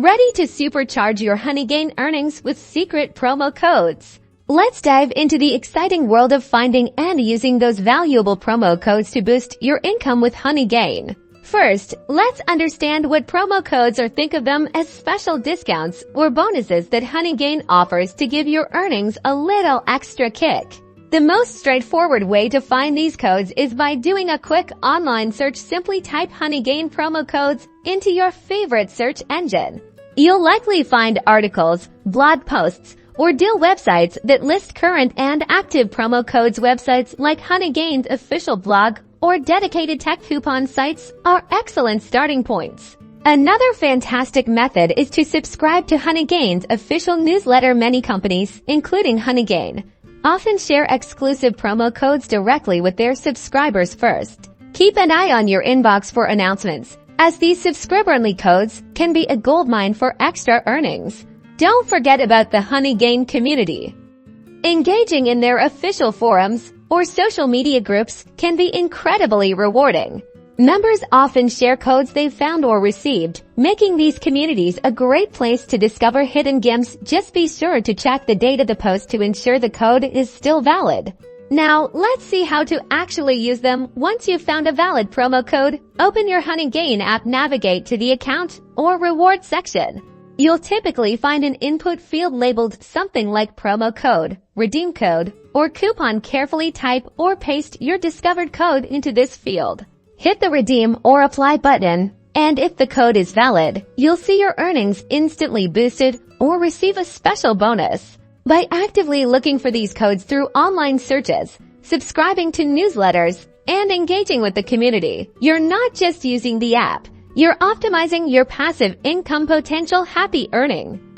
Ready to supercharge your Honeygain earnings with secret promo codes? Let's dive into the exciting world of finding and using those valuable promo codes to boost your income with Honeygain. First, let's understand what promo codes are. Think of them as special discounts or bonuses that Honeygain offers to give your earnings a little extra kick. The most straightforward way to find these codes is by doing a quick online search. Simply type Honeygain promo codes into your favorite search engine. You'll likely find articles, blog posts, or deal websites that list current and active promo codes. Websites like Honeygain's official blog or dedicated tech coupon sites are excellent starting points. Another fantastic method is to subscribe to Honeygain's official newsletter. Many companies, including Honeygain, often share exclusive promo codes directly with their subscribers first. Keep an eye on your inbox for announcements, as these subscriber-only codes can be a goldmine for extra earnings. Don't forget about the Honeygain community. Engaging in their official forums or social media groups can be incredibly rewarding. Members often share codes they've found or received, making these communities a great place to discover hidden gems. Just be sure to check the date of the post to ensure the code is still valid. Now, let's see how to actually use them. Once you've found a valid promo code, open your Honeygain app, navigate to the account or reward section. You'll typically find an input field labeled something like promo code, redeem code, or coupon. Carefully type or paste your discovered code into this field. Hit the redeem or apply button, and if the code is valid, you'll see your earnings instantly boosted or receive a special bonus. By actively looking for these codes through online searches, subscribing to newsletters, and engaging with the community, you're not just using the app, you're optimizing your passive income potential. Happy earning!